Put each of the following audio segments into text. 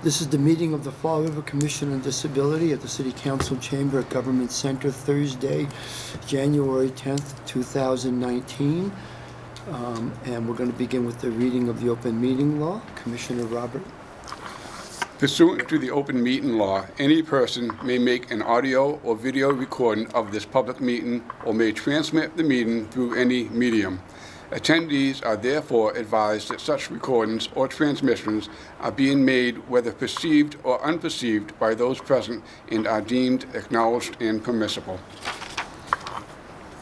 This is the meeting of the Fall River Commission on Disability at the City Council Chamber at Government Center, Thursday, January 10th, 2019. And we're going to begin with the reading of the open meeting law. Commissioner Robert. Pursuant to the open meeting law, any person may make an audio or video recording of this public meeting or may transmit the meeting through any medium. Attendees are therefore advised that such recordings or transmissions are being made whether perceived or unperceived by those present and are deemed acknowledged and permissible.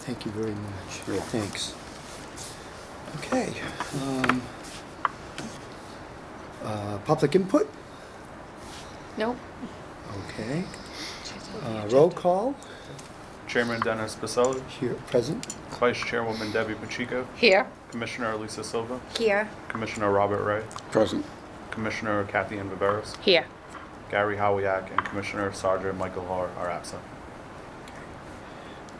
Thank you very much. Sure. Thanks. Okay. Public input? Nope. Okay. Roll call. Chairman Dennis Baselli, Here, present. Vice Chairwoman Debbie Pacheco, Here. Commissioner Elisa Silva, Here. Commissioner Robert Ray, Present. Commissioner Kathy Ann Viveras, Here. Gary Howiak, and Commissioner Sergeant Michael Har are absent.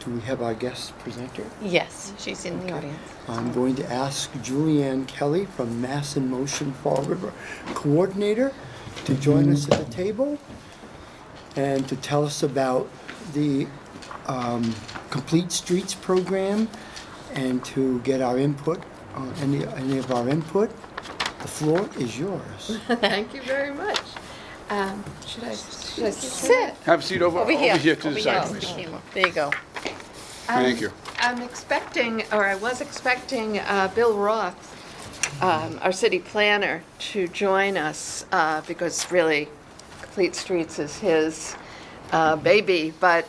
Do we have our guest presenter? Yes, she's in the audience. I'm going to ask Julianne Kelly from Mass in Motion Fall River Coordinator to join us at the table and to tell us about the Complete Streets program and to get our input, any of our input. The floor is yours. Thank you very much. Should I sit? Have a seat over here to the Over side, here. please. There you go. Thank you. I'm expecting, or I was expecting, Bill Roth, our city planner, to join us because really Complete Streets is his baby. But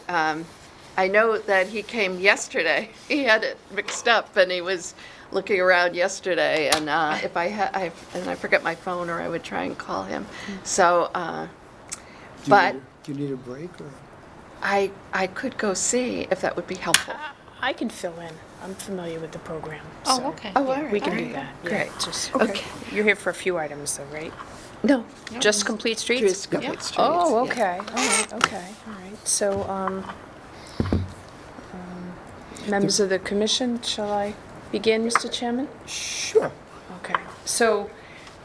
I know that he came yesterday. He had it mixed up and he was looking around yesterday. And if I forget my phone, or I would try and call him. So, but Do you need a break or? I could go see if that would be helpful. I can fill in. I'm familiar with the program. Oh, so, okay. Oh, all yeah, right, we can all do right. that. Yeah, Great. just- Okay. You're here for a few items though, right? No. Just Complete Streets? Just Complete Streets. Oh, yeah. okay. All right, okay, all right. So, members of the commission, shall I begin, Mr. Chairman? Sure. Okay, so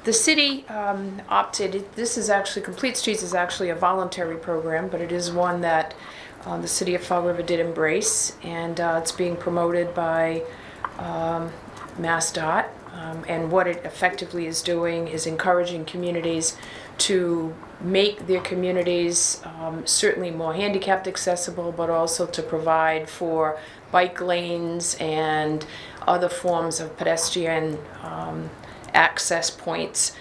the city opted, this is actually, Complete Streets is actually a voluntary program, but it is one that the city of Fall River did embrace, and it's being promoted by MassDOT. And what it effectively is doing is encouraging communities to make their communities certainly more handicapped accessible, but also to provide for bike lanes and other forms of pedestrian access points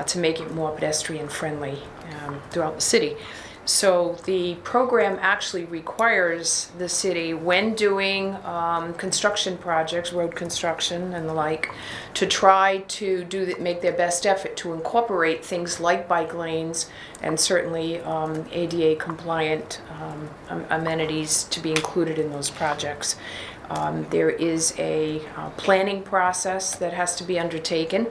to make it more pedestrian friendly throughout the city. So the program actually requires the city, when doing construction projects, road construction and the like, to try to make their best effort to incorporate things like bike lanes and certainly ADA compliant amenities to be included in those projects. There is a planning process that has to be undertaken,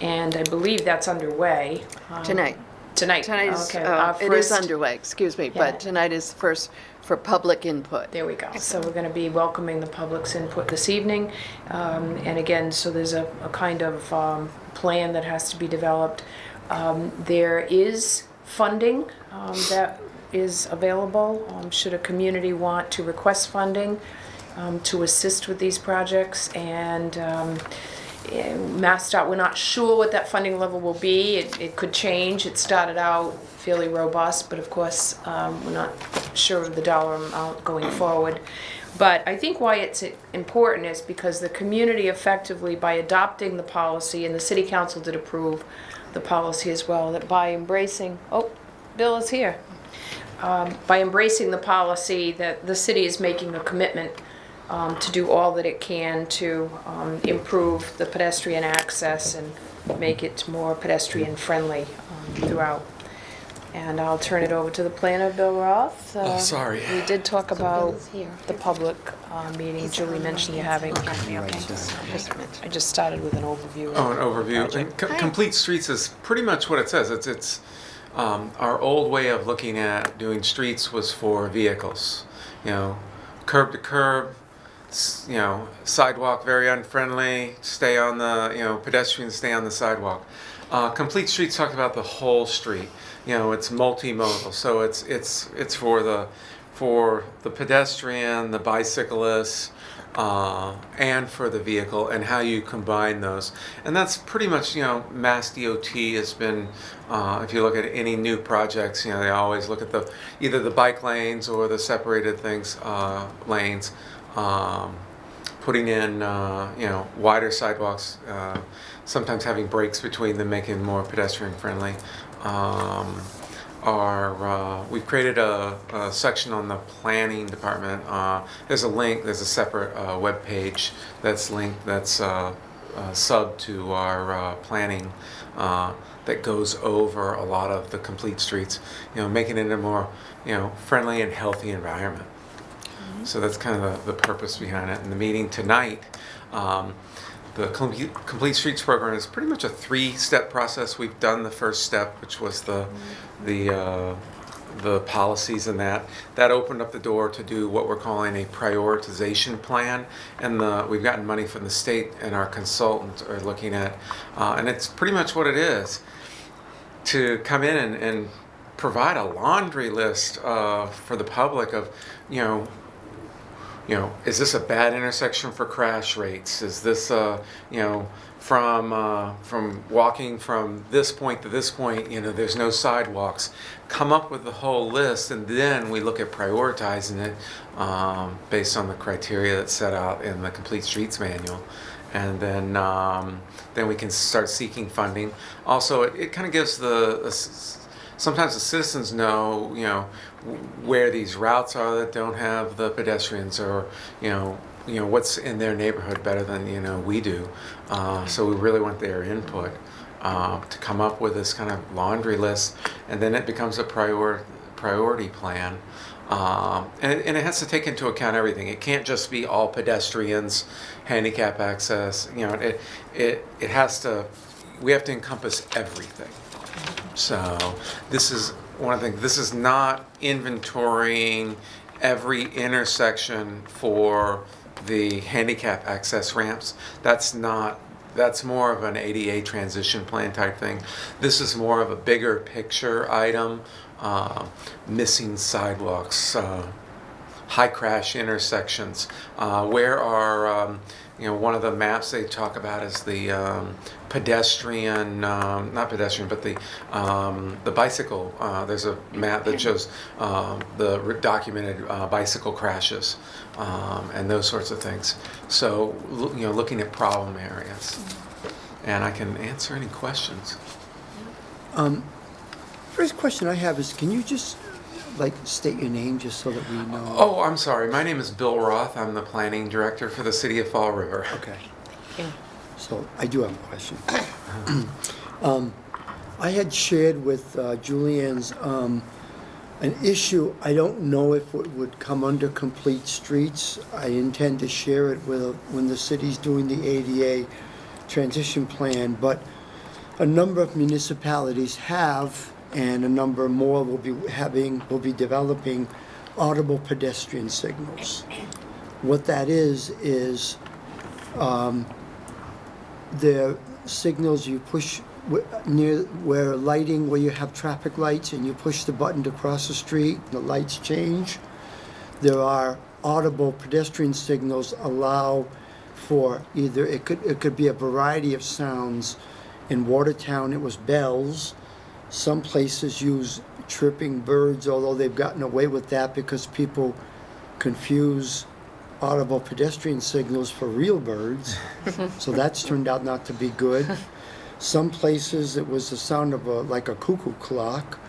and I believe that's underway. Tonight. Tonight. Tonight is, Okay, it is first- underway, excuse me, Yeah. but tonight is first for public input. There we go. So we're going to be welcoming the public's input this evening. And again, so there's a kind of plan that has to be developed. There is funding that is available should a community want to request funding to assist with these projects. And MassDOT, we're not sure what that funding level will be. It could change. It started out fairly robust, but of course, we're not sure of the dollar amount going forward. But I think why it's important is because the community effectively, by adopting the policy, and the city council did approve the policy as well, that by embracing, oh, Bill is here. By embracing the policy, that the city is making a commitment to do all that it can to improve the pedestrian access and make it more pedestrian friendly throughout. And I'll turn it over to the planner, Bill Roth. Sorry. We did talk about Bill's here. the public meeting. Julie mentioned you having. I just started with an overview. Oh, an overview. And Complete Streets is pretty much what it says. It's our old way of looking at doing streets was for vehicles, curb to curb, sidewalk very unfriendly, stay on the, pedestrians stay on the sidewalk. Complete Streets talk about the whole street. You know, it's multimodal, so it's for the pedestrian, the bicyclist, and for the vehicle, and how you combine those. And that's pretty much, you know, Mass DOT has been, if you look at any new projects, you know, they always look at either the bike lanes or the separated lanes, putting in, you know, wider sidewalks, sometimes having breaks between them, making them more pedestrian friendly. We've created a section on the planning department. There's a link, there's a separate web page that's linked, that's sub to our planning, that goes over a lot of the complete streets, you know, making it a more, you know, friendly and healthy environment. So that's kind of the purpose behind it. And the meeting tonight, the Complete Streets program is pretty much a 3-step process. We've done the first step, which was the policies, and that opened up the door to do what we're calling a prioritization plan. And we've gotten money from the state, and our consultants are looking at, and it's pretty much what it is, to come in and provide a laundry list for the public of, you know, is this a bad intersection for crash rates? Is this, you know, from walking from this point to this point, you know, there's no sidewalks. Come up with the whole list, and then we look at prioritizing it based on the criteria that's set out in the Complete Streets Manual. And then we can start seeking funding. Also, it kind of gives sometimes the citizens know, you know, where these routes are that don't have the pedestrians, or you know what's in their neighborhood better than, you know, we do. So we really want their input to come up with this kind of laundry list, and then it becomes a priority plan. And it has to take into account everything. It can't just be all pedestrians, handicap access. You know, it has to. We have to encompass everything. So this is one of the things. This is not inventorying every intersection for the handicap access ramps. That's more of an ADA transition plan type thing. This is more of a bigger picture item. Missing sidewalks, high crash intersections. Where are, you know, one of the maps they talk about is the pedestrian, not pedestrian, but the bicycle. There's a map that shows the documented bicycle crashes and those sorts of things. So, you know, looking at problem areas. And I can answer any questions. First question I have is, can you just state your name just so that we know? Oh, I'm sorry. My name is Bill Roth. I'm the planning director for the city of Fall River. Okay. So I do have a question. I had shared with Julianne's an issue. I don't know if it would come under Complete Streets. I intend to share it with when the city's doing the ADA transition plan, but a number of municipalities have, and a number more will be developing audible pedestrian signals. What that is the signals you push near where lighting, where you have traffic lights and you push the button to cross the street, the lights change. There are audible pedestrian signals allow for either, it could be a variety of sounds. In Watertown, it was bells. Some places use chirping birds, although they've gotten away with that because people confuse audible pedestrian signals for real birds. So that's turned out not to be good. Some places it was the sound of like a cuckoo clock.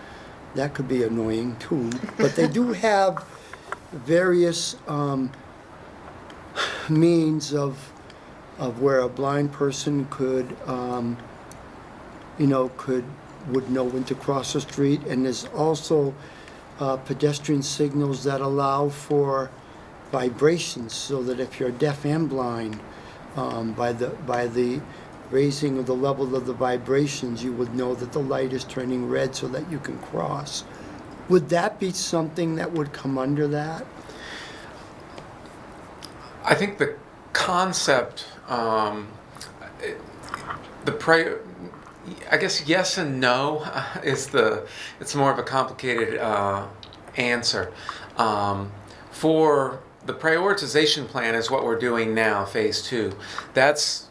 That could be annoying too. But they do have various means of where a blind person could would know when to cross the street. And there's also pedestrian signals that allow for vibrations, so that if you're deaf and blind, by the raising of the level of the vibrations, you would know that the light is turning red so that you can cross. Would that be something that would come under that? I think the concept, I guess yes and no it's more of a complicated answer. For the prioritization plan is what we're doing now, phase 2. That's,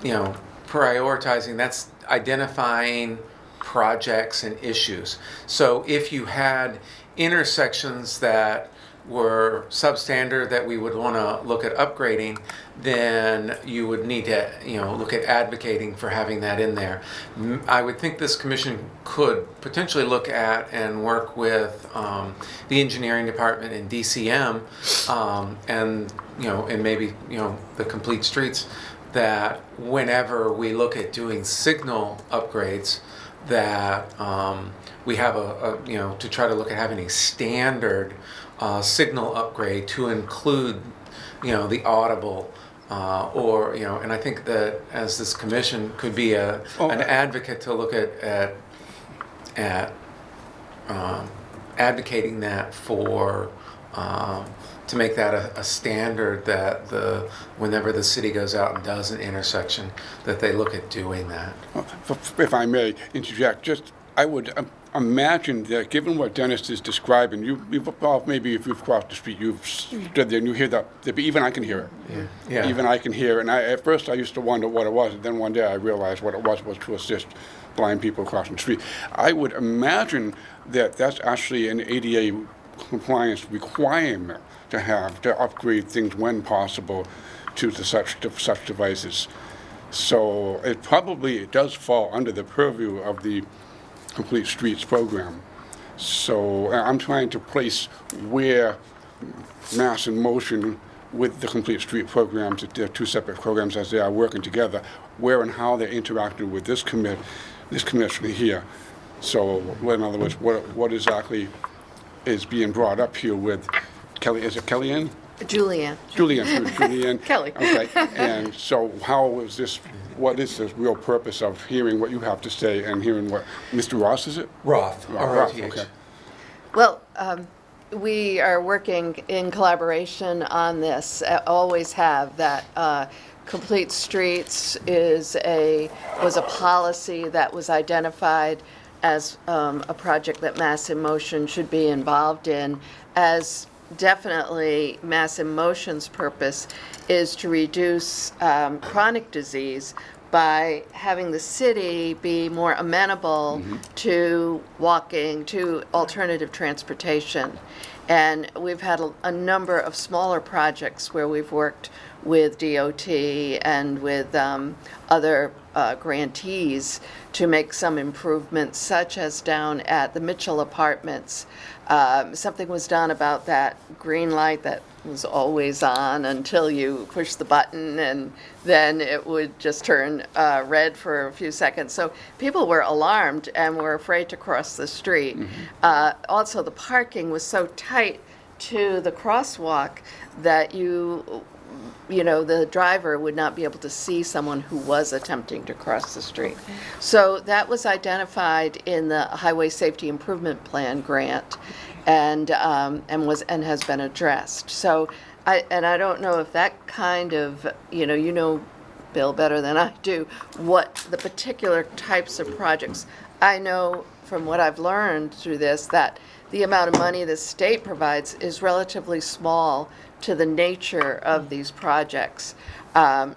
prioritizing, that's identifying projects and issues. So if you had intersections that were substandard that we would want to look at upgrading, then you would need to, look at advocating for having that in there. I would think this commission could potentially look at and work with the engineering department and DCM, and maybe, the Complete Streets, that whenever we look at doing signal upgrades, that we have to try to look at having a standard signal upgrade to include, the audible, and I think that as this commission could be an advocate to look at advocating that for to make that a standard, that whenever the city goes out and does an intersection, that they look at doing that. If I may interject, I would imagine that given what Dennis is describing, maybe if you've crossed the street, you've stood there and you hear that, even I can hear it. Yeah. Even I can hear it. And at first I used to wonder what it was, and then one day I realized what it was to assist blind people crossing the street. I would imagine that that's actually an ADA compliance requirement to upgrade things when possible to such devices. So it does fall under the purview of the Complete Streets program. So I'm trying to place where Mass in Motion with the Complete Street programs, they're two separate programs as they are working together, where and how they're interacting with this commission here. So in other words, what exactly is being brought up here with Kelly? Is it Kellyanne? Julianne. Kelly. Okay. And so what is the real purpose of hearing what you have to say and hearing what Mr. Ross, is it? Roth. Roth, okay. Well, we are working in collaboration on this, always have. That Complete Streets was a policy that was identified as a project that Mass in Motion should be involved in, as definitely Mass in Motion's purpose is to reduce chronic disease by having the city be more amenable to walking, to alternative transportation. And we've had a number of smaller projects where we've worked with DOT and with other grantees to make some improvements, such as down at the Mitchell Apartments. Something was done about that green light that was always on until you push the button, and then it would just turn red for a few seconds. So people were alarmed and were afraid to cross the street. Also, the parking was so tight to the crosswalk that the driver would not be able to see someone who was attempting to cross the street. So that was identified in the Highway Safety Improvement Plan grant, and has been addressed. So I don't know if that kind of, Bill, better than I do, what the particular types of projects. I know from what I've learned through this that the amount of money the state provides is relatively small to the nature of these projects.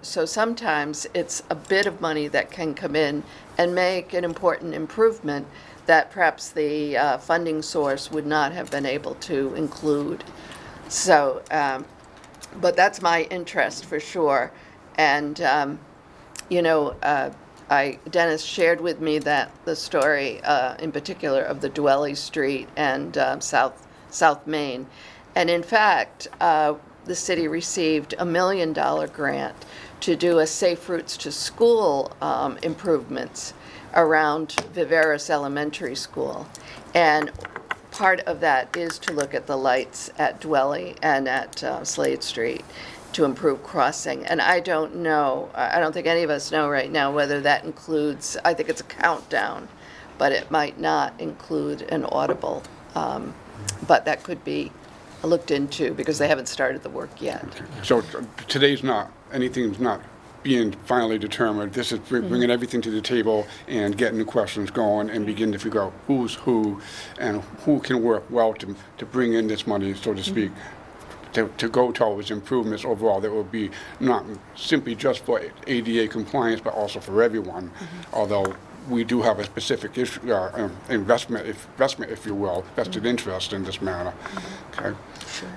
So sometimes it's a bit of money that can come in and make an important improvement that perhaps the funding source would not have been able to include. So, but that's my interest for sure. And, Dennis shared with me that the story in particular of the Dwelly Street and South Main. And in fact, the city received $1 million grant to do a Safe Routes to School improvements around Viveros Elementary School. And part of that is to look at the lights at Dwelly and at Slade Street to improve crossing. And I don't know, I don't think any of us know right now whether that includes, I think it's a countdown, but it might not include an audible. But that could be looked into because they haven't started the work yet. So anything's not being finally determined. This is bringing everything to the table and getting the questions going and begin to figure out who's who and who can work well to bring in this money, so to speak, to go towards improvements overall that will be not simply just for ADA compliance, but also for everyone. Although we do have a specific issue, investment, if you will, vested interest in this matter. Okay.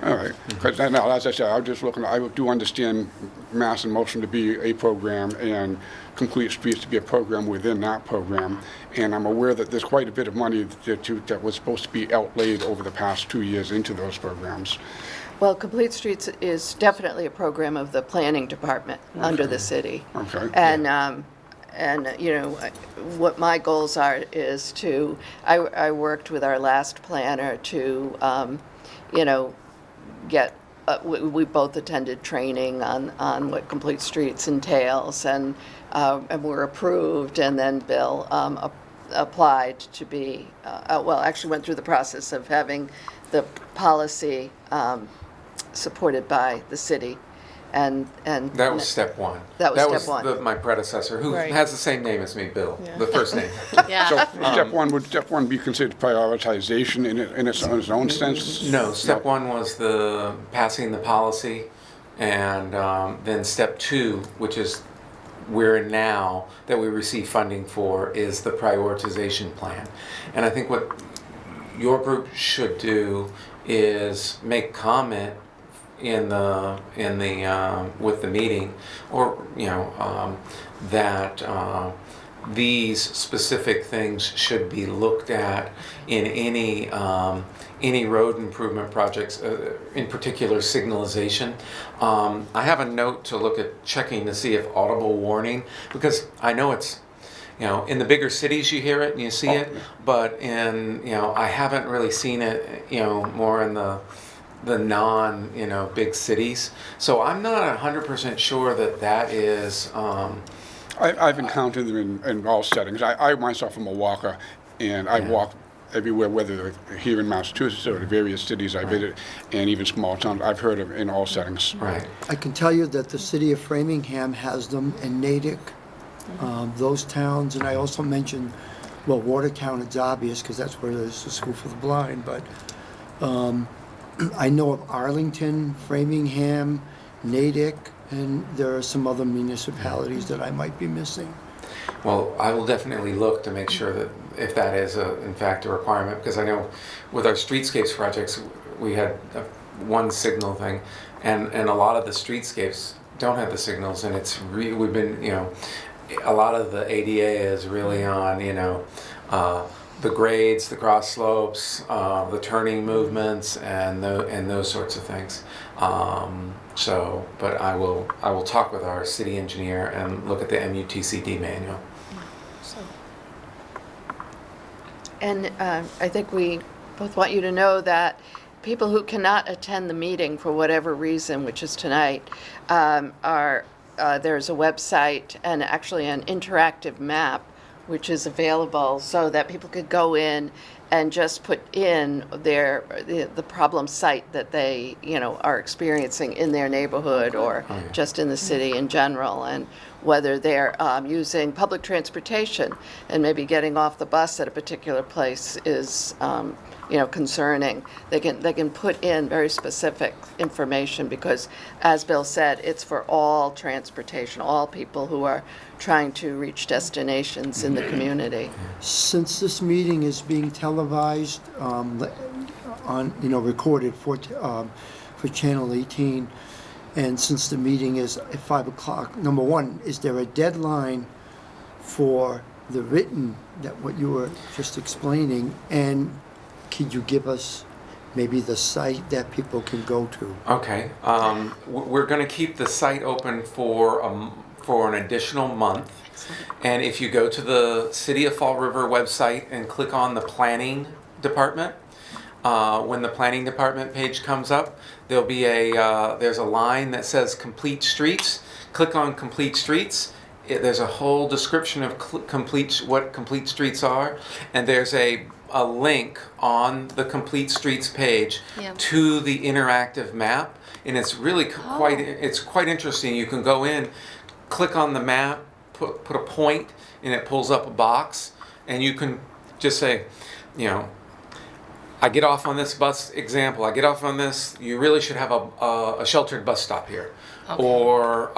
All right. Because now, as I said, I was just looking. I do understand Mass in Motion to be a program and Complete Streets to be a program within that program. And I'm aware that there's quite a bit of money that was supposed to be outlaid over the past 2 years into those programs. Well, Complete Streets is definitely a program of the planning department under the city. Okay. And you know, what my goals are is to, I worked with our last planner to, you know, get, we both attended training on what Complete Streets entails, and were approved, and then Bill applied to be, well, actually went through the process of having the policy supported by the city. And That was step one. That was step one. My predecessor, who Right. has the same name as me, Bill, the first name. So would step one be considered prioritization in its own sense? No, step one was the passing the policy, and then step two, which is we're in now, that we receive funding for, is the prioritization plan. And I think what your group should do is make comment in the with the meeting, or that these specific things should be looked at in any road improvement projects, in particular signalization. I have a note to look at checking to see if audible warning, because I know it's, in the bigger cities you hear it and you see it, but I haven't really seen it, more in the non, big cities. So I'm not 100% sure that is. I've encountered them in all settings. I myself am a walker, and I walk everywhere, whether here in Massachusetts or the various cities I visit, and even small towns. I've heard of in all settings. Right. I can tell you that the city of Framingham has them in Natick, those towns, and I also mentioned, well, Watertown, it's obvious because that's where there's the School for the Blind, but I know of Arlington, Framingham, Natick, and there are some other municipalities that I might be missing. Well, I will definitely look to make sure that if that is in fact a requirement, because I know with our streetscapes projects, we had one signal thing, and a lot of the streetscapes don't have the signals, and we've been, a lot of the ADA is really on, the grades, the cross slopes, the turning movements, and those sorts of things. But I will talk with our city engineer and look at the MUTCD manual. And I think we both want you to know that people who cannot attend the meeting for whatever reason, which is tonight, there's a website and actually an interactive map which is available so that people could go in and just put in the problem site that they are experiencing in their neighborhood or just in the city in general, and whether they're using public transportation and maybe getting off the bus at a particular place is concerning. They can put in very specific information because, as Bill said, it's for all transportation, all people who are trying to reach destinations in the community. Since this meeting is being televised, recorded for Channel 18, and since the meeting is at 5 o'clock, number one, is there a deadline for the written, what you were just explaining, and could you give us maybe the site that people can go to? Okay. We're going to keep the site open for an additional month. And if you go to the City of Fall River website and click on the planning department, when the planning department page comes up, there'll be there's a line that says Complete Streets. Click on Complete Streets. There's a whole description of what Complete Streets are, and there's a link on the Complete Streets page to the interactive map, and it's really quite interesting. You can go in, click on the map, put a point, and it pulls up a box, and you can just say, you know, I get off on this bus, example, I get off on this, you really should have a sheltered bus stop here. Or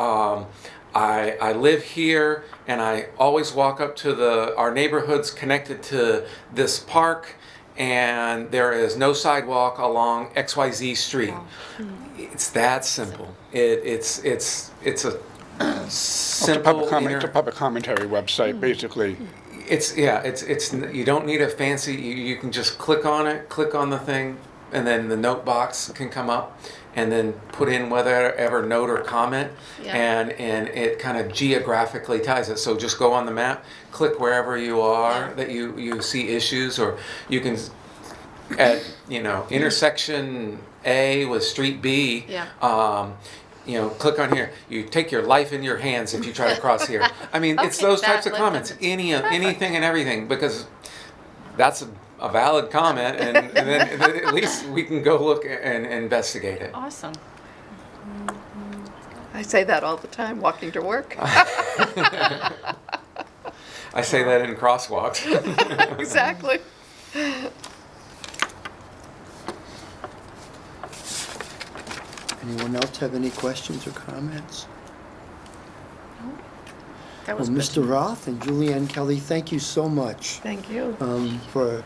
I live here and I always walk up to our neighborhood's connected to this park and there is no sidewalk along XYZ street. It's that simple. It's a simple. It's a public commentary website, basically. It's you don't need a fancy, you can just click on it, click on the thing, and then the note box can come up, and then put in whatever note or comment, and it kind of geographically ties it. So just go on the map, click wherever you are that you see issues, or you can at intersection A with street B. Click on here. You take your life in your hands if you try to cross here. I mean, it's Okay, those types of valid comments. comments. Anything and everything, because that's a valid comment, and then at least we can go look and investigate it. Awesome. I say that all the time, walking to work. I say that in crosswalks. Exactly. Anyone else have any questions or comments? That Well, was good. Mr. Roth and Julianne Kelly, thank you so much Thank you. for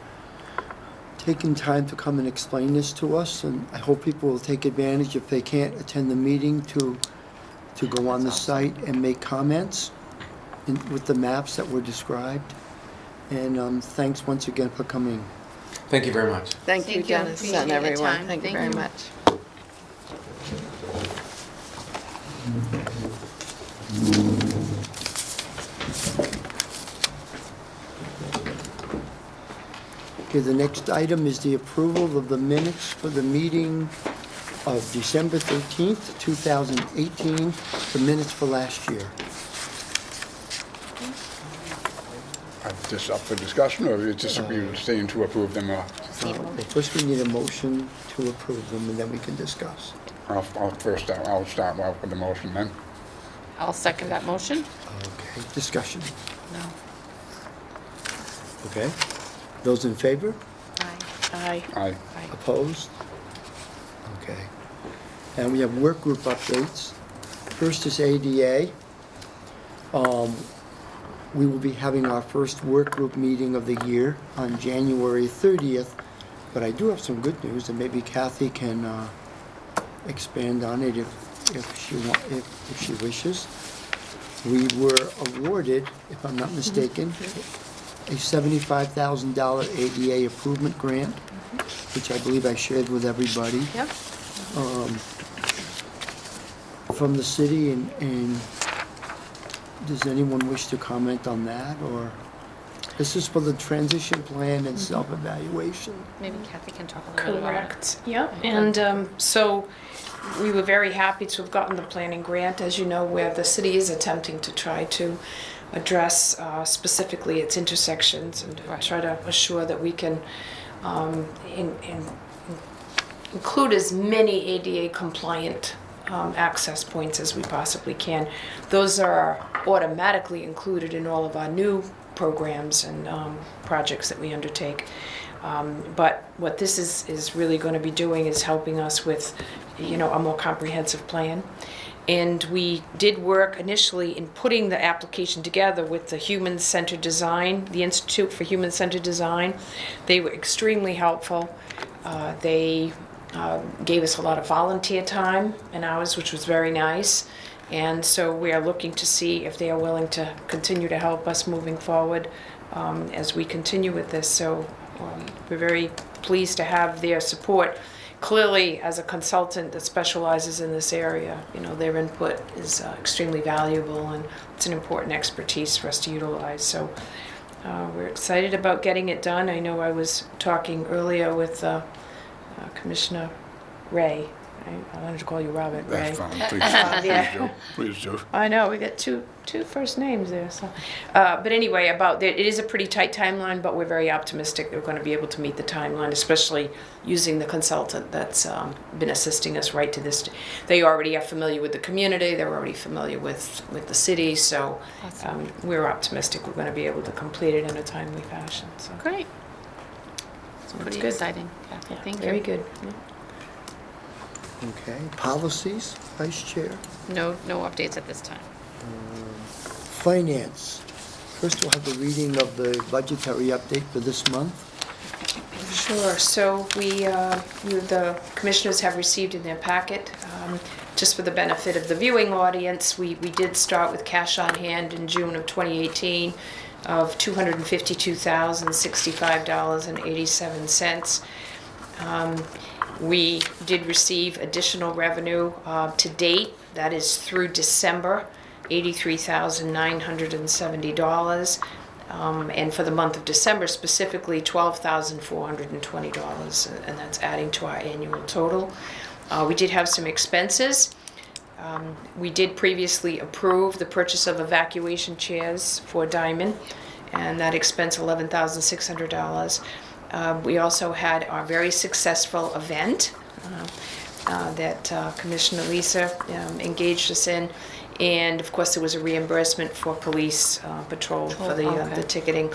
taking time to come and explain this to us, and I hope people will take advantage if they can't attend the meeting to go on the site and make comments with the maps that were described. And thanks once again for coming. Thank you very much. Thank you, Thank you. Dennis, Appreciate and your everyone. time. Thank you Thank very you. much. Okay, the next item is the approval of the minutes for the meeting of December 13th, 2018, the minutes for last year. Is this up for discussion, or is this we were saying to approve them? Well, first we need a motion to approve them, and then we can discuss. I'll start off with the motion then. I'll second that motion. Okay, discussion. No. Okay. Those in favor? Aye. Aye. Opposed? Okay. And we have work group updates. First is ADA. We will be having our first work group meeting of the year on January 30th, but I do have some good news, and maybe Kathy can expand on it if she wishes. We were awarded, if I'm not mistaken, a $75,000 ADA improvement grant, which I believe I shared with everybody, Yep. from the city, and does anyone wish to comment on that, or? This is for the transition plan and self-evaluation. Maybe Kathy can talk a little bit about it. Correct, yep. And so we were very happy to have gotten the planning grant, as you know, where the city is attempting to try to address specifically its intersections and try to assure that we can include as many ADA compliant access points as we possibly can. Those are automatically included in all of our new programs and projects that we undertake. But what this is really going to be doing is helping us with, a more comprehensive plan. And we did work initially in putting the application together with the Human-Centered Design, the Institute for Human-Centered Design. They were extremely helpful. They gave us a lot of volunteer time and hours, which was very nice. And so we are looking to see if they are willing to continue to help us moving forward as we continue with this. So we're very pleased to have their support. Clearly, as a consultant that specializes in this area, their input is extremely valuable, and it's an important expertise for us to utilize. So we're excited about getting it done. I know I was talking earlier with Commissioner Ray, I wanted to call you Robert, Ray. That's fine, please, Yeah. please do, please do. I know, we got two first names there, so. But anyway, it is a pretty tight timeline, but we're very optimistic that we're gonna be able to meet the timeline, especially using the consultant that's been assisting us right to this. They already are familiar with the community, they're already familiar with the city, so we're optimistic we're gonna be able to complete it in a timely fashion, so. Great. It's That's pretty good. exciting. Kathy. Yeah, Thank you. very good. Yeah. Okay, policies, Vice Chair. No updates at this time. Finance. First, we'll have the reading of the budgetary update for this month. Sure, so the commissioners have received in their packet, just for the benefit of the viewing audience, we did start with cash on hand in June of 2018 of $252,065.87. We did receive additional revenue to date, that is through December, $83,970. And for the month of December specifically, $12,420, and that's adding to our annual total. We did have some expenses. We did previously approve the purchase of evacuation chairs for Diamond, and that expense $11,600. We also had our very successful event that Commissioner Lisa engaged us in. And of course, there was a reimbursement for police patrol for the ticketing,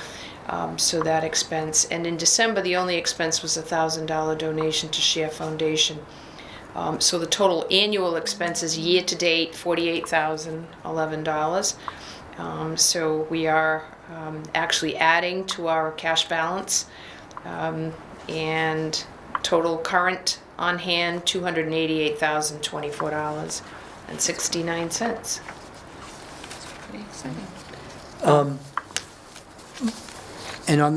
so that expense. And in December, the only expense was a $1,000 donation to Share Foundation. So the total annual expenses year-to-date, $48,011. So we are actually adding to our cash balance, and total current on hand, $288,024.69. Pretty exciting. And on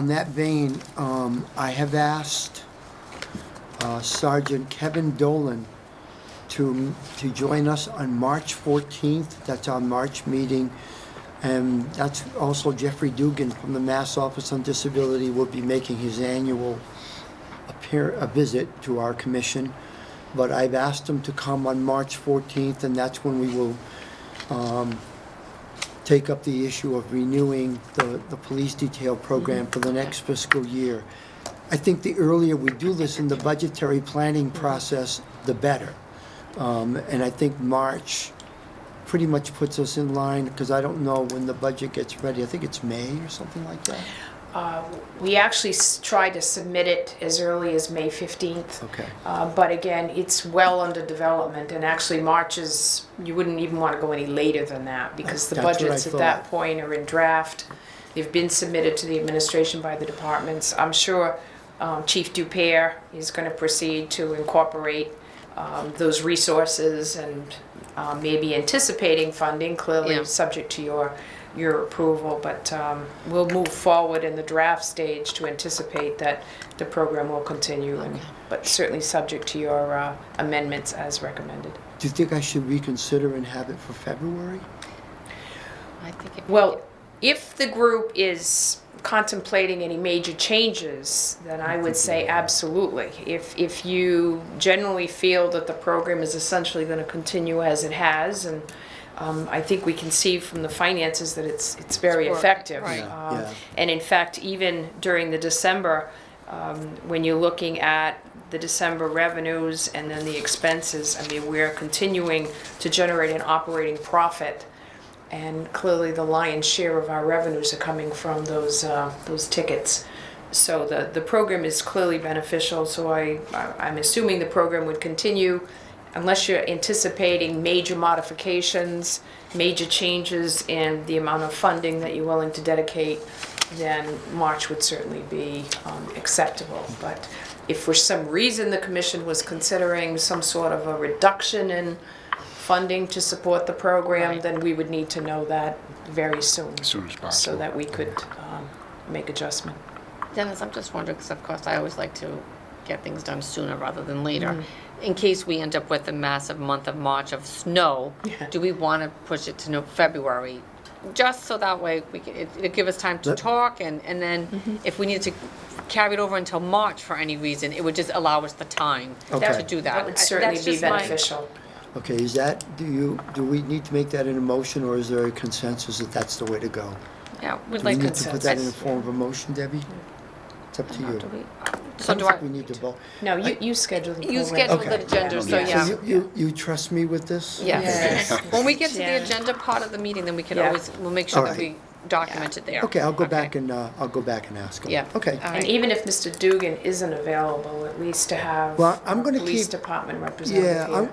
that vein, I have asked Sergeant Kevin Dolan to join us on March 14th. That's our March meeting. And that's also Jeffrey Dugan from the Mass Office on Disability will be making his annual a visit to our commission. But I've asked him to come on March 14th, and that's when we will take up the issue of renewing the police detail program for the next fiscal year. I think the earlier we do this in the budgetary planning process, the better. And I think March pretty much puts us in line, because I don't know when the budget gets ready. I think it's May or something like that. We actually tried to submit it as early as May 15th. Okay. But again, it's well under development, and actually March is, you wouldn't even want to go any later than that, because the That's what I budgets at that thought. point are in draft. They've been submitted to the administration by the departments. I'm sure Chief Dupere is going to proceed to incorporate those resources and maybe anticipating funding, clearly Yeah. subject to your approval, but we'll move forward in the draft stage to anticipate that the program will continue, but certainly subject to your amendments as recommended. Do you think I should reconsider and have it for February? I think it. Well, if the group is contemplating any major changes, then I would say absolutely. If you generally feel that the program is essentially going to continue as it has, and I think we can see from the finances that it's very It's working, effective. right. Yeah. And in fact, even during the December, when you're looking at the December revenues and then the expenses, I mean, we're continuing to generate an operating profit. And clearly, the lion's share of our revenues are coming from those tickets. So the program is clearly beneficial. So I'm assuming the program would continue, unless you're anticipating major modifications, major changes in the amount of funding that you're willing to dedicate. Then March would certainly be acceptable. But if for some reason the commission was considering some sort of a reduction in funding to support the program, Right. then we would need to know that very soon. As soon as possible. So that we could make adjustment. Dennis, I'm just wondering, because of course I always like to get things done sooner rather than later. Mm-hmm. In case we end up with a massive month of March of snow, Yeah. do we want to push it to February just so that way we can, it'll give us time to Let- talk, and then if we needed to carry it over until March for any reason, it would just allow us the time Okay. to do that. That would certainly That's be just my- beneficial. Okay, is that, do we need to make that an emotion, or is there a consensus that that's the way to go? Yeah, we'd Do we like need to put that in the consensus. form of a motion, Debbie? It's up to you. So I do don't I, think we need to vote. No, you schedule the program. you schedule Okay. the agenda, so Yeah. yeah. So you trust me with this? Yes. Yes. When we get to the Yeah. agenda part of the meeting, then we can Yeah. always, we'll make sure All that right. we document it there. Okay, I'll go back and ask him. Yeah. Okay. All And right. even if Mr. Dugan isn't available, at least to have Well, I'm a gonna police keep- department representative Yeah, here.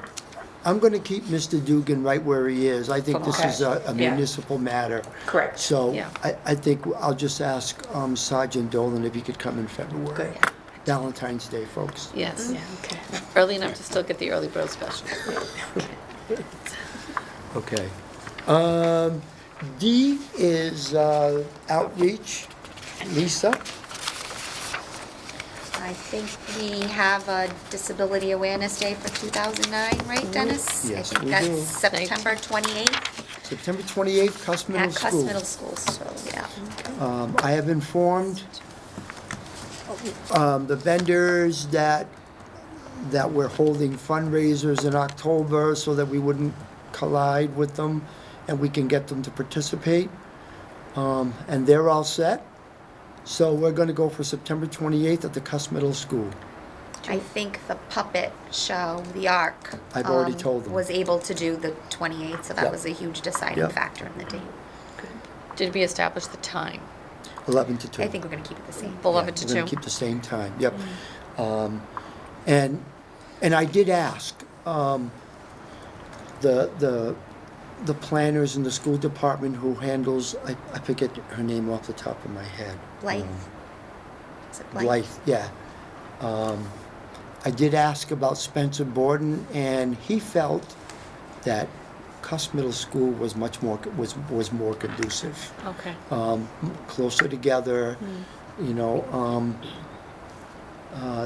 I'm gonna keep Mr. Dugan right where he is. I think this Okay. is a Yeah. municipal matter. Correct. So Yeah. I think I'll just ask Sergeant Dolan if he could come in February. Good. Valentine's Day, folks. Yes, Yeah, okay. early enough to still get the early bird special. Okay. D is outreach. Lisa? I think we have a Disability Awareness Day for 2009, right, Dennis? Yes, I think we that's do. September 28th September 28th, Cuss Middle at Cuss School. Middle School, so, yeah. I have informed the vendors that we're holding fundraisers in October so that we wouldn't collide with them and we can get them to participate. And they're all set. So we're gonna go for September 28th at the Cuss Middle School. I think the puppet show, the Ark. I've already told them. Was able to do the 28th, so that Yep. was a huge deciding Yep. factor in the date. Did we establish the time? 11 to 2. I think we're gonna keep it the same. 11 to We're gonna 2? keep the same time, yep. And I did ask, the planners in the school department who handles, I forget her name off the top of my head. Blythe. Is it Blythe? Blythe, yeah. I did ask about Spencer Borden, and he felt that Cuss Middle School was much more, was more conducive. Okay. Closer together, you know,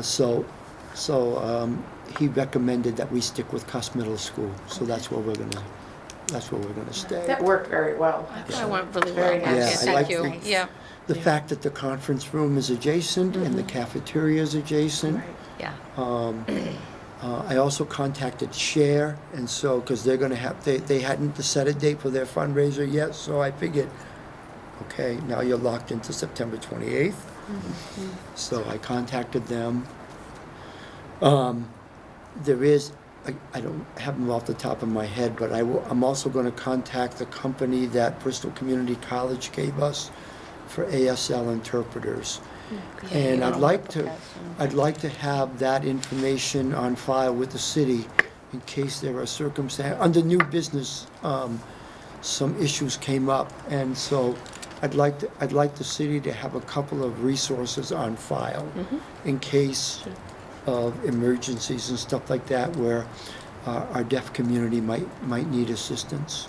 so he recommended that we stick with Cuss Middle School, so that's where we're gonna stay. That worked very well. I went really well. Very nice. Yeah, I Thank like you. the- Yeah, The fact that the conference room is adjacent and the cafeteria is adjacent. Right. yeah. I also contacted Share, and so, because they're gonna have, they hadn't set a date for their fundraiser yet, so I figured, okay, now you're locked into September 28th. So I contacted them. There is, I don't have them off the top of my head, but I'm also gonna contact the company that Bristol Community College gave us for ASL interpreters. And I'd like to have that information on file with the city in case there are under new business, some issues came up. And so I'd like the city to have a couple of resources on file in case of emergencies and stuff like that where our deaf community might need assistance.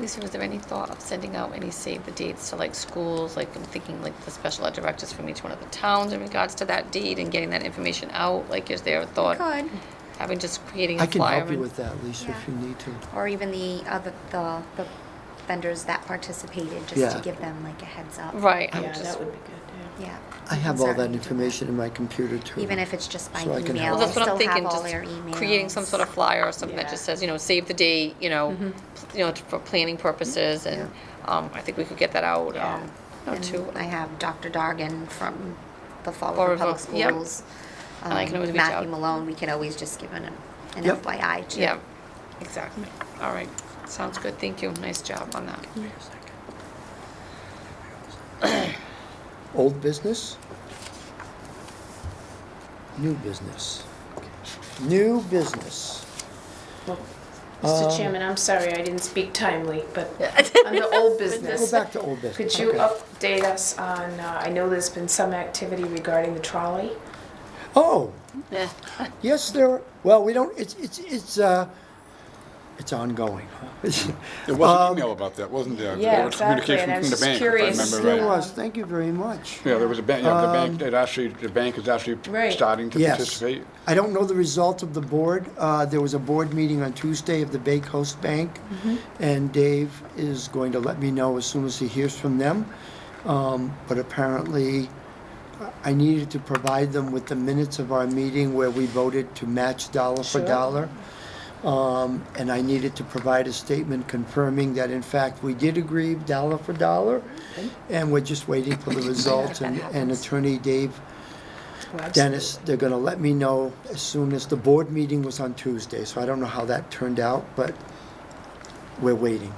Lisa, was there any thought of sending out any save the dates to like schools? Like I'm thinking like the special ed directors from each one of the towns in regards to that date and getting that information out? Like is there a thought, Could, having just creating a I can flyer? help you and- with that, Lisa, if Yeah. you need to. or even the vendors that participated, just Yeah. to give them like a heads up. Right, I'm Yeah, just, that would be good, Yeah. I we have can all that certainly do information in my computer too. Even if it's just by So I can email, help. well, that's what I'm still have thinking, all just their emails. creating some sort of flyer or something that Yeah. just says, save the date, for planning purposes, and I think we could get that out, Yeah. And to, I have Dr. Dargan from the Fall Fall River River, Public yep. Schools. And I can always reach out. Matthew Malone, we can always just give an Yep. FYI too. yeah, exactly. All right, sounds good, thank you, nice job on that. Old business? New business. New business. yeah. Mr. Chairman, I'm sorry, I didn't speak timely, but on the old Go business, back to old business. could you Okay. update us on, I know there's been some activity regarding the trolley? Oh, Yeah. yes, well, we don't, it's, It's ongoing, huh? There was an email about that, wasn't there? Yeah, There was exactly, and communication I from the was bank, if curious. I remember There right. was, thank you very much. Yeah, there was a bank, yeah, the bank, the bank is actually Right. starting to Yes. participate. I don't know the result of the board. There was a board meeting on Tuesday of the Bay Coast Bank, and Dave is going to let me know as soon as he hears from them. But apparently, I needed to provide them with the minutes of our meeting where we voted to match dollar for Sure. dollar. And I needed to provide a statement confirming that in fact we did agree dollar for dollar. And we're just waiting for the results, and Attorney Dave Well, Dennis, they're gonna let me know as soon as the board meeting was on Tuesday, so I don't know how that turned out, but we're waiting.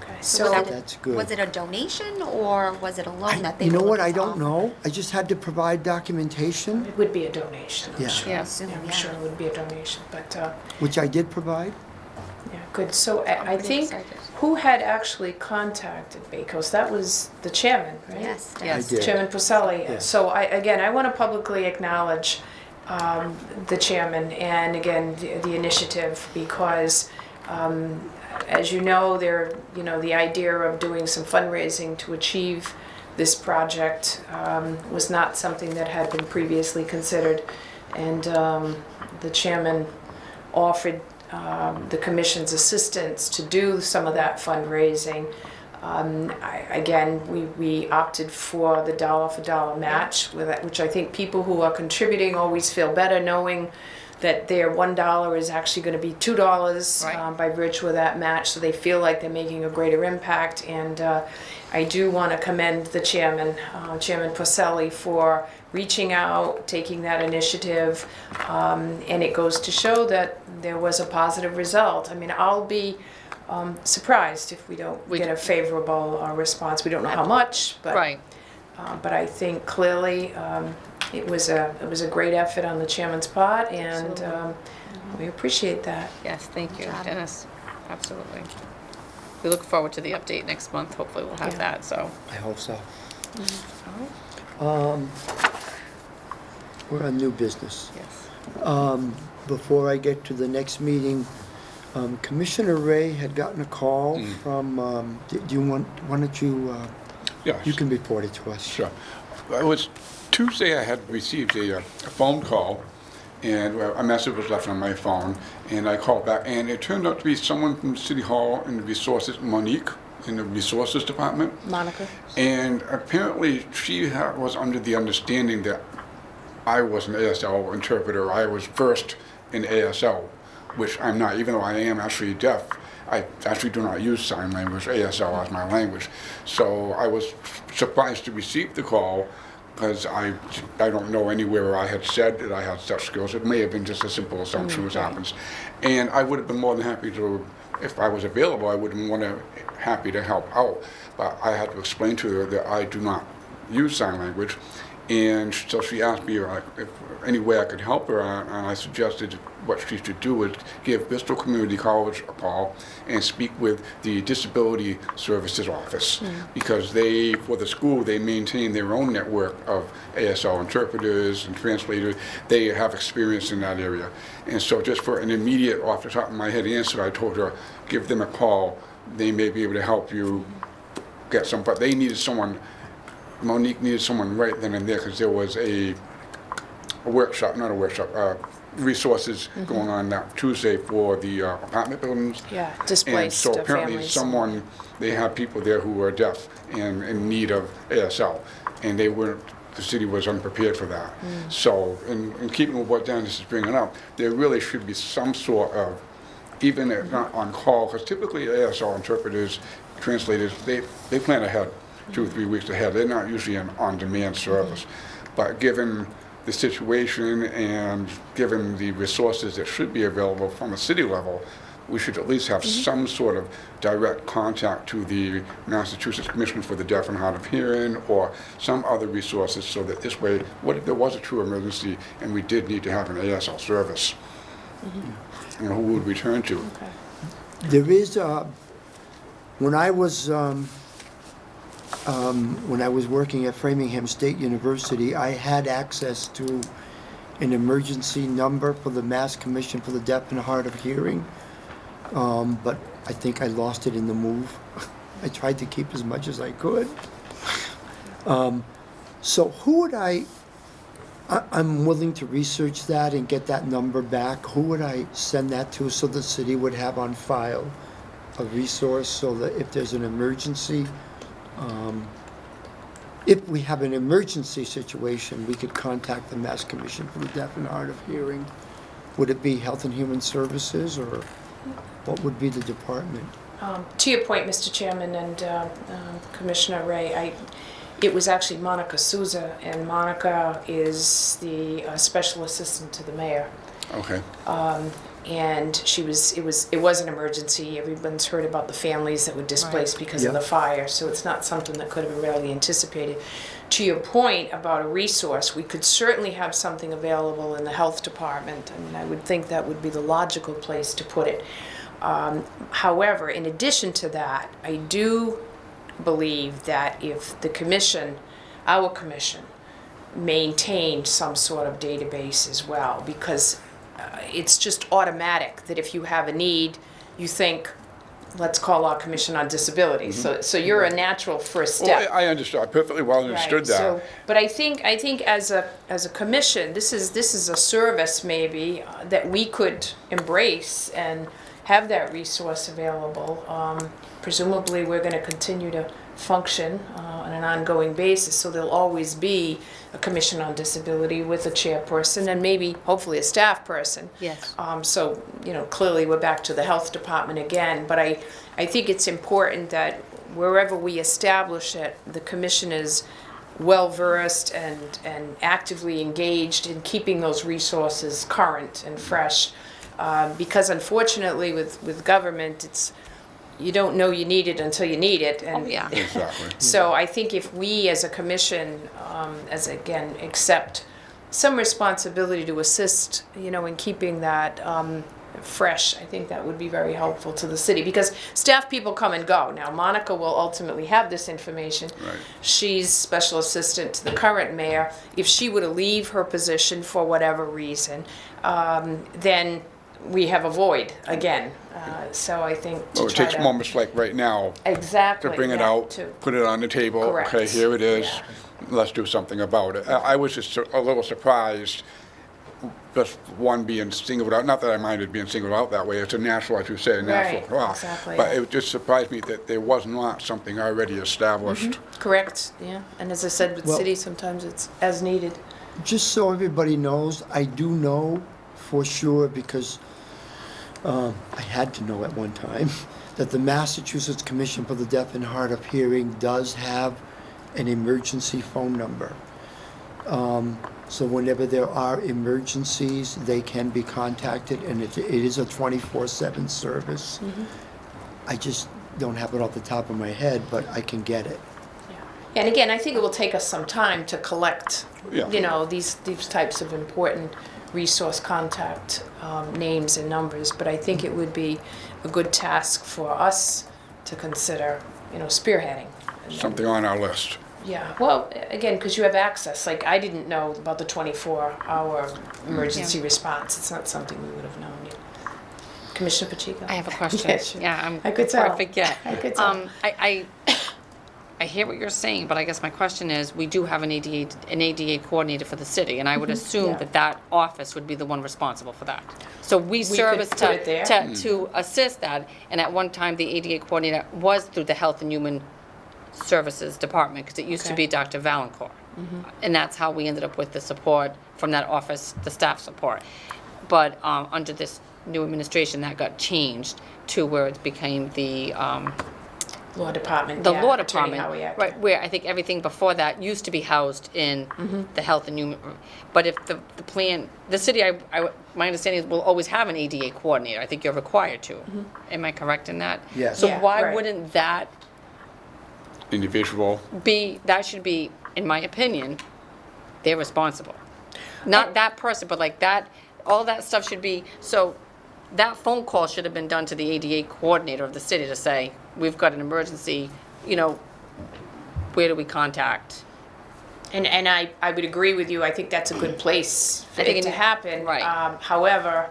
Okay, So so, That's good. Was it a donation or was it a loan that they You know were what, I looking to don't know. I just had to provide documentation, it would be a donation, I'm Yeah. sure. Yeah. Assume, I'm yeah. sure it would be a donation, but, which I did provide. yeah, good. So I pretty think, excited. who had actually contacted Bay Coast? That was the chairman, right? Yes. Yes. Dennis. did. Chairman Pacelli. Yeah. So I want to publicly acknowledge the chairman and again, the initiative because as you know, the idea of doing some fundraising to achieve this project was not something that had been previously considered. And the chairman offered the commission's assistance to do some of that fundraising. Again, we opted for the dollar for dollar match, which I think people who are contributing always feel better knowing that their $1 is actually going to be $2 Right. by virtue of that match, so they feel like they're making a greater impact. And I do want to commend the chairman, Chairman Pacelli, for reaching out, taking that initiative, and it goes to show that there was a positive result. I mean, I'll be surprised if we don't get a favorable response. We don't know how much, but Right. but I think clearly it was a great effort on the chairman's part, and we appreciate that. Yes, thank you, job. Dennis. Absolutely. We look forward to the update next month. Hopefully we'll have Yeah. that, so. I hope so. Oh, We're on new business. yes. Before I get to the next meeting, Commissioner Ray had gotten a call from, do you want, why don't you, Yes. you can report it to us. Sure. It was Tuesday I had received a phone call, and a message was left on my phone, and I called back, and it turned out to be someone from City Hall in the resources, Monique, in the resources department. Monica? And apparently she was under the understanding that I was an ASL interpreter. I was versed in ASL, which I'm not, even though I am actually deaf. I actually do not use sign language, ASL as my language. So I was surprised to receive the call because I don't know anywhere where I had said that I had such skills. It may have been just a simple assumption, which happens. And I would have been more than happy to, if I was available, I would have been more than happy to help out. But I had to explain to her that I do not use sign language. And so she asked me if any way I could help her, and I suggested what she should do is give Bristol Community College a call and speak with the Disability Services Office, because they, for the school, they maintain their own network of ASL interpreters and translators. They have experience in that area. And so just for an immediate, off the top of my head answer, I told her, give them a call. They may be able to help you get some, but they needed someone. Monique needed someone right then and there because there was a workshop, not a workshop, resources going on that Tuesday for the apartment buildings. Yeah, And displaced so apparently families. they had people there who were deaf and in need of ASL, and they weren't, the city was unprepared for that. So in keeping with what Dennis is bringing up, there really should be some sort of, even if not on call, because typically ASL interpreters, translators, they plan ahead, 2 or 3 weeks ahead. They're not usually an on-demand service. But given the situation and given the resources that should be available from a city level, we should at least have some sort of direct contact to the Massachusetts Commission for the Deaf and Hard of Hearing or some other resources, so that this way, what if there was a true emergency and we did need to have an ASL service? You know, who would we turn to? Okay. There is, when I was working at Framingham State University, I had access to an emergency number for the Mass Commission for the Deaf and Hard of Hearing. but I think I lost it in the move. I tried to keep as much as I could. So who would I'm willing to research that and get that number back. Who would I send that to so the city would have on file a resource so that if there's an emergency, if we have an emergency situation, we could contact the Mass Commission for the Deaf and Hard of Hearing. Would it be Health and Human Services, or what would be the department? To your point, Mr. Chairman and Commissioner Ray, it was actually Monica Souza, and Monica is the special assistant to the mayor. Okay. And it was an emergency. Everyone's heard about the families that were displaced because of Yeah. the fire, so it's not something that could have been readily anticipated. To your point about a resource, we could certainly have something available in the health department. I mean, I would think that would be the logical place to put it. However, in addition to that, I do believe that if the commission, our commission, maintained some sort of database as well, because it's just automatic that if you have a need, you think, let's call our Commission on Disability. So you're a natural first step. Well, I understood, I perfectly well understood Right, that. so, but I think as a commission, this is a service maybe that we could embrace and have that resource available. Presumably, we're going to continue to function on an ongoing basis, so there'll always be a Commission on Disability with a chairperson and maybe, hopefully, a staff person. Yes. So, clearly we're back to the health department again, but I think it's important that wherever we establish it, the commission is well-versed and actively engaged in keeping those resources current and fresh. Because unfortunately with government, you don't know you need it until you need it. And Oh, yeah. Exactly. so I think if we as a commission, accept some responsibility to assist, in keeping that fresh, I think that would be very helpful to the city, because staff people come and go. Now, Monica will ultimately have this information. Right. She's special assistant to the current mayor. If she were to leave her position for whatever reason, then we have a void again. So I think to Well, it try takes to- moments like right now Exactly. to bring it yeah, out, to- put it on the table. Correct. Okay, here it is. Yeah. Let's do something about it. I was just a little surprised, just one being singled out. Not that I minded being singled out that way. It's a natural, as you say, a natural Right, law. exactly. But it just surprised me that there was not something already established. Correct, yeah. And as I said, with Well- cities, sometimes it's as needed. Just so everybody knows, I do know for sure, because I had to know at one time, that the Massachusetts Commission for the Deaf and Hard of Hearing does have an emergency phone number. So whenever there are emergencies, they can be contacted, and it is a 24/7 service. I just don't have it off the top of my head, but I can get it. Yeah. And again, I think it will take us some time to collect, Yeah. these types of important resource contact names and numbers, but I think it would be a good task for us to consider, spearheading. Something on our list. Yeah, well, again, because you have access, like, I didn't know about the 24-hour emergency response. It's not something we would have known yet. Commissioner Pacheco? I have a question. Yeah, sure. Yeah, I could tell. before I forget. I could tell. I hear what you're saying, but I guess my question is, we do have an ADA coordinator for the city, and I would assume Yeah. that office would be the one responsible for that. So we service put it there. to assist that, and at one time, the ADA coordinator was through the Health and Human Services Department, because it used to Okay. be Dr. Valancourt. And that's how we ended up with the support from that office, the staff support. But under this new administration, that got changed to where it became the Law department, the yeah, law Attorney department, Howie Acker. right, where I think everything before that used to be housed in the health and human, but if the plan, the city, my understanding is will always have an ADA coordinator. I think you're required to. Am I correct in that? Yes. So Yeah, why right. wouldn't that Individual. that should be, in my opinion, they're responsible. Not that person, but like that, all that stuff should be, so that phone call should have been done to the ADA coordinator of the city to say, we've got an emergency, where do we contact? And I would agree with you. I think that's a good place for I think it to happen. right. However,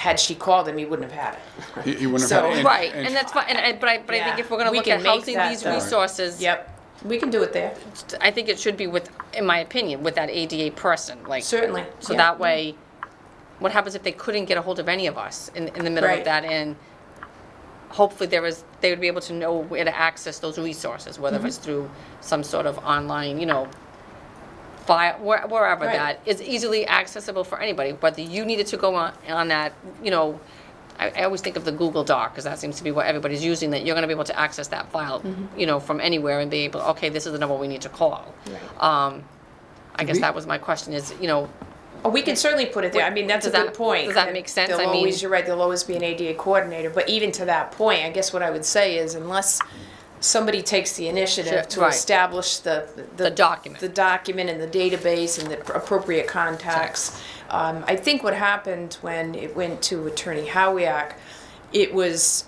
had she called him, he wouldn't have had it. He wouldn't So- have had. Right, and that's fine, but I think if we're gonna We look can at make housing that these the- resources, Yep, we can do it there, I think it should be with, in my opinion, with that ADA person, like. certainly. So yeah. that way, what happens if they couldn't get a hold of any of us in the middle of Right. that? And hopefully they would be able to know where to access those resources, whether Mm-hmm. it's through some sort of online, file, wherever Right. that is easily accessible for anybody. Whether you needed to go on that, I always think of the Google Doc, because that seems to be what everybody's using, that you're gonna be able to access that file, Mm-hmm. from anywhere and be able, okay, this is the number we need to call. Right. I guess that was my question is, Oh, we can certainly put it there. I mean, that's a Does good that- point. does that make sense? There'll I mean- always, you're right, there'll always be an ADA coordinator, but even to that point, I guess what I would say is unless somebody takes the initiative Sure, to right. establish the document. the document and the database and the appropriate contacts. I think what happened when it went to Attorney Howiak, it was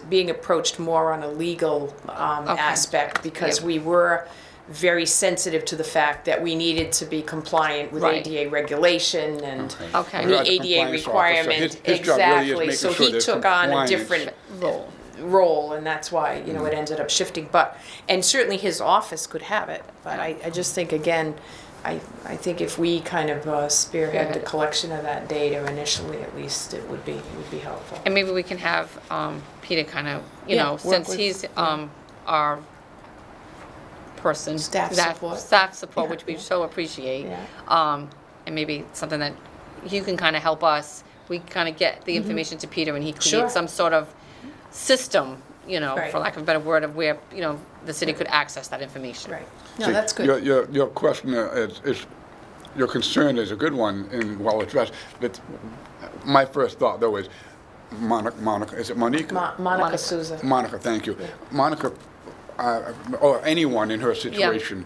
being approached more on a legal aspect because Yeah. we were very sensitive to the fact that we needed to be compliant with Right. ADA regulation and Okay. the Like a ADA compliance officer. requirement. His job really is Exactly. making So sure he there's took on a compliance. different Role. role, and that's why it ended up shifting. And certainly his office could have it, but I just think again, I think if we kind of spearhead the collection of that data initially, at least it would be helpful. And maybe we can have Peter kind of, Yeah, work since with- he's our person. Staff that- support. Staff support, Yeah, which we yeah. so appreciate. Yeah. And maybe something that you can kind of help us. We kind of get the information to Peter and he creates Sure. some sort of system, Right. for lack of a better word, of where, the city could access that information. Right. No, See, that's good. Your question is, your concern is a good one and well addressed, but my first thought though is Monica, is it Monique? Monica Souza. Monica, thank you. Monica, or anyone in her situation,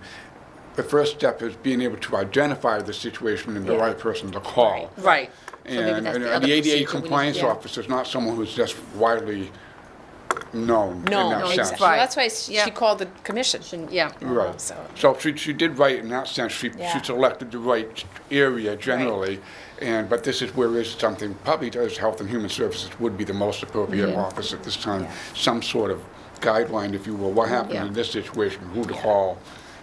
the first step is being able to identify the situation and the Yeah. right person to call. Right. So maybe And that's and other the ADA procedure we need to compliance do. officer is not someone who's just widely known in No, that no, sense. exactly. Right. That's why Yeah. she called the commission. Yeah. Right. So- So she did right in that sense. She Yeah. selected the right area generally. But this is where is something, probably does Health and Human Services would be the most appropriate office at this time. Yeah. Some sort of guideline, if you will, what happened Yeah. in this situation, who to call.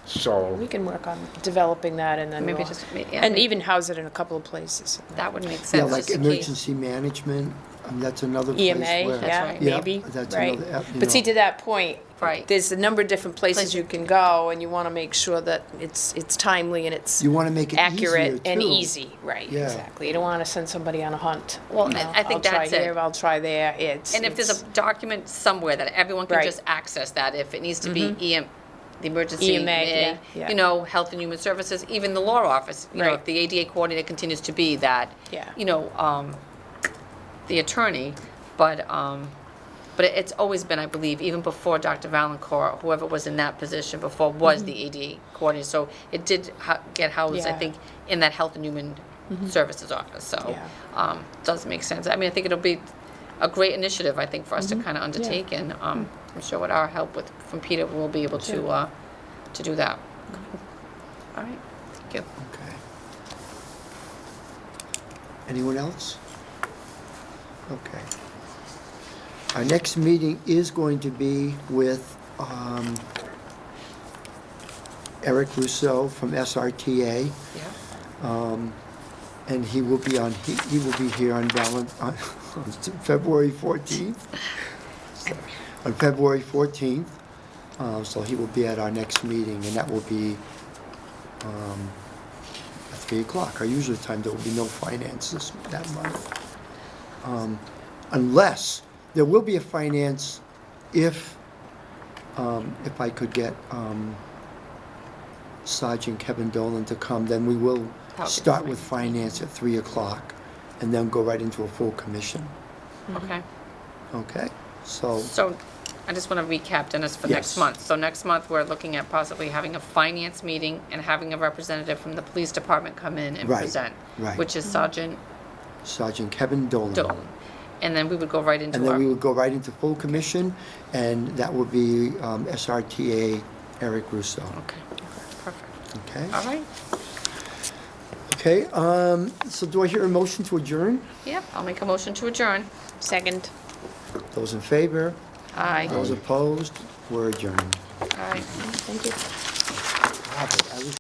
So, We can work on developing that and then Maybe we'll- just and even house it in a couple of places. That would make Yeah, sense. like just in case. emergency management, that's another place EMA, where. yeah, right. Yeah, maybe, that's right. another, you But see, know. to that point, Right. there's a number of different places Places. you can go, and you want to make sure that it's timely and it's You want to make it accurate easier, and too. easy, right, Yeah. exactly. You don't want to send somebody on a hunt. Well, you know, I think that's I'll try it. here, I'll try there, And if there's a document somewhere that everyone can Right. just access that, if it needs to be the emergency, EMA, yeah. Health and Human Services, even the law office, Right. if the ADA coordinator continues to be that, Yeah. the attorney, but it's always been, I believe, even before Dr. Valancourt, whoever was in that position before, was the ADA coordinator, so it did get housed, I Yeah. think, in that Health and Human Services office, so, Yeah. does make sense. I mean, I think it'll be a great initiative, I think, for us to kind of undertake, and I'm sure with our help from Peter, we'll be able to do that. All right, thank you. Okay. Anyone else? Okay. Our next meeting is going to be with Eric Rousseau from SRTA. Yeah. And he will be he will be here on February 14th. On February 14th. So he will be at our next meeting, and that will be at 3 o'clock. Our usual time, there will be no finances that month. Unless, there will be a finance if I could get Sergeant Kevin Dolan to come, then we will That would be start fine. with finance at 3 o'clock and then go right into a full commission. Okay. Okay? So, So I just want to recap, Dennis, for next Yes. month. So next month, we're looking at possibly having a finance meeting and having a representative from the police department come in and Right, present, right. which is Sergeant Sergeant Kevin Dolan. Dolan. And then we would go right into And then we our, would go right into full commission, and that would be SRTA Eric Rousseau. okay, perfect. Okay? All right. Okay, so do I hear a motion to adjourn? Yep, I'll make a motion to adjourn. Second. Those in favor? Aye. Those opposed? We're adjourned. Aye. Thank you. Robert, I was